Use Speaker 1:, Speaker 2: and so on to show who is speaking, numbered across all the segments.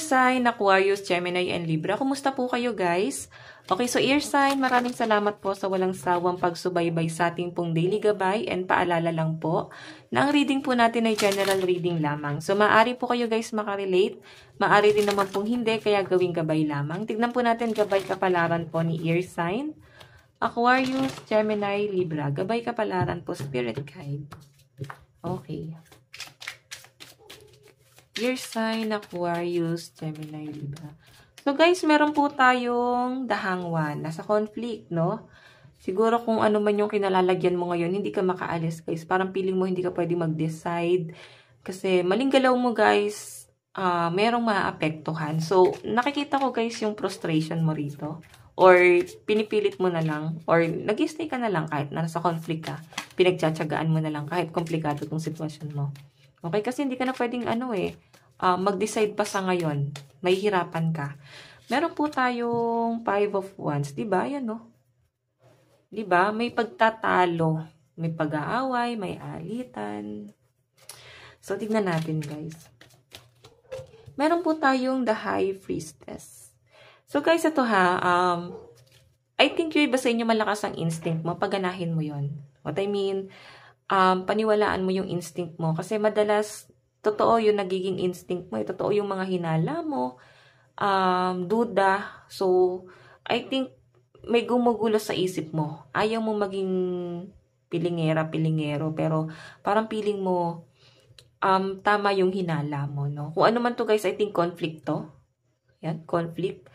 Speaker 1: sign, Aquarius, Gemini, and Libra. Kumusta po kayo guys? Okay, so ear sign, maraming salamat po sa walang sawang pagsubaybay sa ating pong daily gabay, and paalala lang po na ang reading po natin ay general reading lamang. So maaari po kayo guys makarelate, maaari rin naman pong hindi, kaya gawing gabay lamang. Tignan po natin gabay kapalaran po ni ear sign, Aquarius, Gemini, Libra. Gabay kapalaran po, spirit guide. Okay. Ear sign, Aquarius, Gemini, Libra. So guys, meron po tayong the Hanged, nasa conflict, no? Siguro kung ano man yung kinalalagyan mo ngayon, hindi ka makaalis guys. Parang feeling mo hindi ka pwede mag-decide. Kasi maling galaw mo guys, merong maapektuhan. So, nakikita ko guys yung frustration mo rito. Or pinipilit mo na lang. Or nag-stay ka na lang kahit nasa conflict ka. Pinagtsatsagaan mo na lang kahit komplikado tong sitwasyon mo. Okay? Kasi hindi ka na pwedeng mag-decide pa sa ngayon. Mahihirapan ka. Meron po tayong 5 of Wands. Diba? Yan, no? Diba? May pagtatalo. May pag-aaway. May alitan. So, tignan natin, guys. Meron po tayong the High Priestess. So, guys, ito I think yung iba sa inyo malakas ang instinct mo. Paganahin mo yon. What I mean, paniwalaan mo yung instinct mo. Kasi madalas, totoo yung nagiging instinct mo. Totoo yung mga hinala mo. Duda. So, I think may gumugulo sa isip mo. Ayaw mo maging pilingero. Pero parang feeling mo, tama yung hinala mo. No? Kung ano man to guys, I think conflict to. Yan, conflict.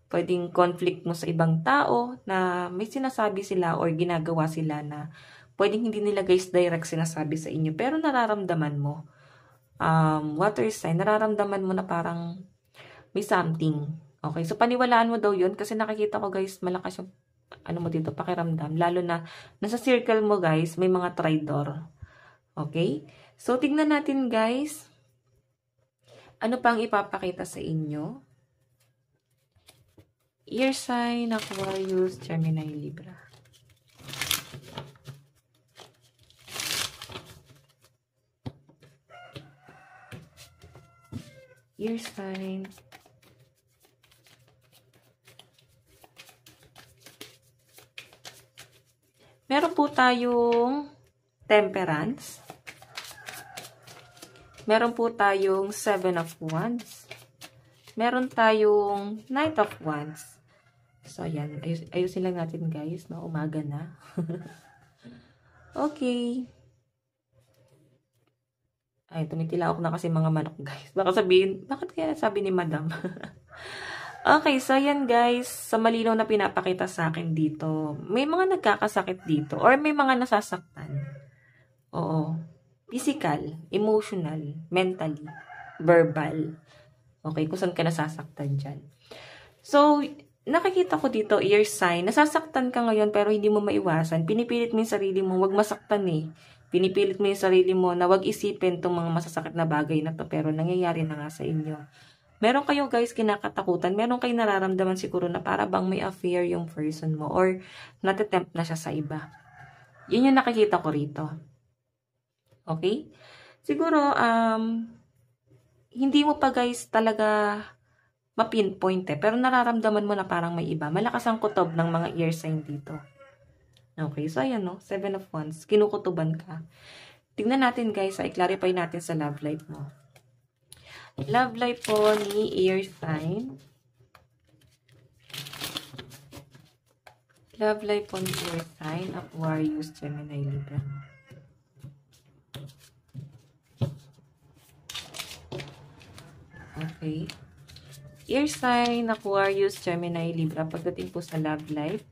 Speaker 1: Pwedeng conflict mo sa ibang tao na may sinasabi sila or ginagawa sila na pwedeng hindi nila guys direct sinasabi sa inyo. Pero nararamdaman mo. Water sign, nararamdaman mo na parang may something. Okay, so paniwalaan mo daw yun kasi nakikita ko guys, malakas yung mo dito, pakiramdam. Lalo na nasa circle mo guys, may mga traitor. Okay? So, tignan natin guys. Ano pang ipapakita sa inyo? Ear sign, Aquarius, Gemini, Libra. Ear sign. Meron po tayong Temperance. Meron po tayong 7 of Wands. Meron tayong Knight of Wands. So, ayan. Ayusin lang natin, guys. No? Umaga na. Okay. Ay, tumitilaok na kasi mga manok, guys. Baka sabihin, bakit kaya sabi ni Madam? Okay, so ayan guys, sa malinaw na pinapakita sa akin dito, may mga nagkakasakit dito or may mga nasasaktan. Oo. Physical, emotional, mentally, verbal. Okay, kung saan ka nasasaktan dyan. So, nakikita ko dito, ear sign, nasasaktan ka ngayon pero hindi mo maiwasan. Pinipilit mo yung sarili mo, wag masaktan eh. Pinipilit mo yung sarili mo na wag isipin itong mga masasakit na bagay na to pero nangyayari na nga sa inyo. Meron kayo guys kinakatakutan, meron kayo nararamdaman siguro na para bang may affair yung person mo or natitempt na siya sa iba. Yun yung nakikita ko rito. Okay? Siguro, hindi mo pa guys talaga ma-pinpoint pero nararamdaman mo na parang may iba. Malakas ang kutob ng mga ear sign dito. Okay, so ayan no, 7 of Wands, kinukutuban ka. Tingnan natin guys, i-clarify natin sa love life mo. Love life po ni ear sign. Love life po ni ear sign, Aquarius, Gemini, Libra. Okay. Ear sign, Aquarius, Gemini, Libra. Pagdating po sa love life,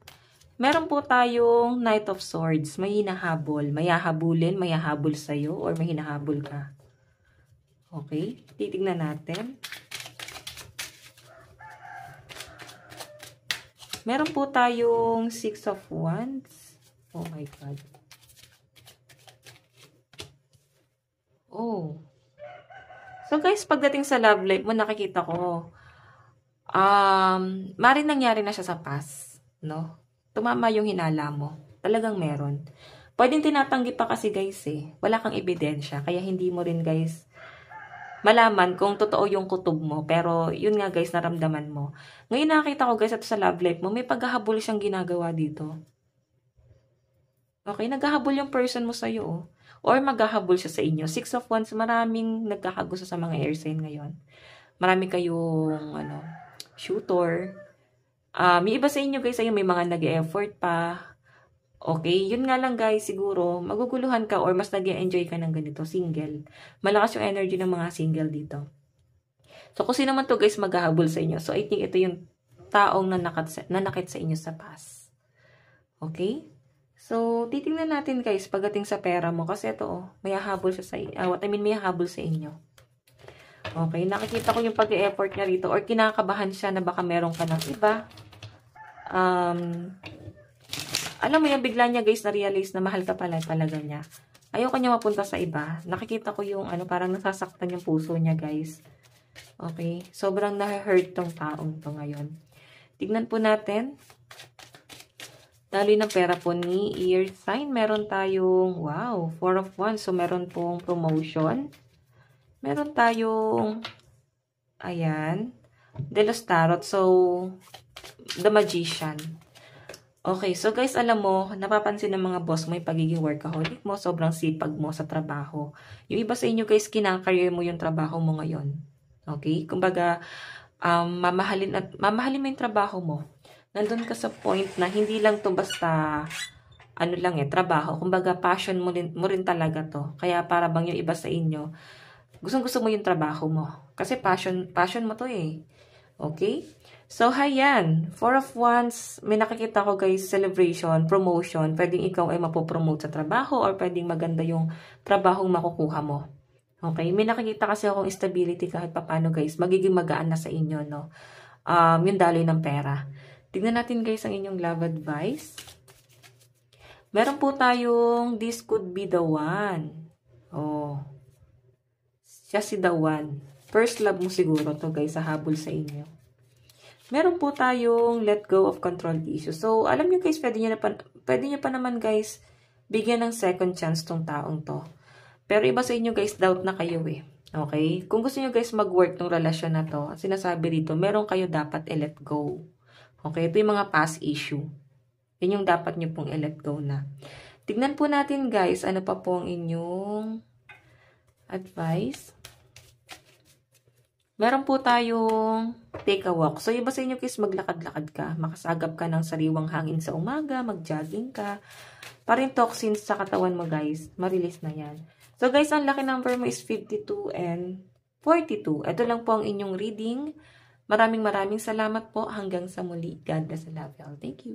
Speaker 1: meron po tayong Knight of Swords. May hinahabol. May hahabulin, may hahabol sa'yo, or may hinahabol ka. Okay, titignan natin. Meron po tayong 6 of Wands. Oh my God. Oh. So guys, pagdating sa love life mo, nakikita ko, maaaring nangyari na siya sa past, no? Tumama yung hinala mo. Talagang meron. Pwedeng tinatanggi pa kasi guys eh. Wala kang ebidensya. Kaya hindi mo rin guys malaman kung totoo yung kutob mo. Pero, yun nga guys, naramdaman mo. Ngayon nakita ko guys, at sa love life mo, may paghahabol siyang ginagawa dito. Okay, naghahabol yung person mo sa'yo, oh. Or maghahabol siya sa inyo. 6 of Wands, maraming nagkakagusto sa mga air sign ngayon. Marami kayong, shooter. May iba sa inyo guys, ayun, may mga nag-e-effort pa. Okay, yun nga lang guys, siguro, maguguluhan ka or mas nag-e-enjoy ka ng ganito, single. Malakas yung energy ng mga single dito. So, kung sino naman to guys, maghahabol sa inyo. So, I think ito yung taong nanakit sa inyo sa past. Okay? So, titingnan natin guys, pagdating sa pera mo. Kasi ito, oh, may hahabol siya sa may hahabol sa inyo. Okay, nakikita ko yung pag-e-effort niya rito. Or kinakabahan siya na baka meron ka ng iba. Alam mo yan, bigla niya guys na-realize na mahal ka pala talaga niya. Ayoko niya mapunta sa iba. Nakikita ko yung parang nasasaktan yung puso niya guys. Okay, sobrang na-hurt tong taong to ngayon. Tignan po natin. Daloy ng pera po ni Air Sign. Meron tayong, wow, 4 of Wands. So, meron pong promotion. Meron tayong, ayan, De Los Tarot. So, The Magician. Okay, so guys, alam mo, napapansin ng mga boss mo yung pagiging workaholic mo, sobrang sipag mo sa trabaho. Yung iba sa inyo guys, kinakareer mo yung trabaho mo ngayon. Okay? Kumbaga, mamahalin mo yung trabaho mo. Nandun ka sa point na hindi lang to basta, trabaho. Kumbaga, passion mo rin talaga to. Kaya para bang yung iba sa inyo, gustong-gusto mo yung trabaho mo. Kasi passion mo to eh. Okay? So, hayan. 4 of Wands, may nakikita ko guys, celebration, promotion. Pwedeng ikaw ay mapopromote sa trabaho or pwedeng maganda yung trabahong makukuha mo. Okay? May nakikita kasi akong stability kahit papano guys. Magiging magaan na sa inyo, no? Yung daloy ng pera. Tignan natin guys ang inyong love advice. Meron po tayong this could be the one. Oh. Siya si the one. First love mo siguro to guys, sa habol sa inyo. Meron po tayong let go of control issues. So, alam nyo guys, pwede nyo pa naman guys, bigyan ng second chance tong taong to. Pero iba sa inyo guys, doubt na kayo eh. Okay? Kung gusto nyo guys mag-work tong relasyon na to, sinasabi dito, meron kayo dapat i-let go. Okay? Ito yung mga past issue. Yan yung dapat nyo pong i-let go na. Tignan po natin guys, ano pa po ang inyong advice. Meron po tayong take a walk. So, iba sa inyo guys, maglakad-lakad ka. Makasagap ka ng sariwang hangin sa umaga, mag-jogging ka. Para yung toxins sa katawan mo guys, ma-release na yan. So guys, ang lucky number mo is 52 and 42. Ito lang po ang inyong reading. Maraming salamat po. Hanggang sa muli. God bless and love you all. Thank you.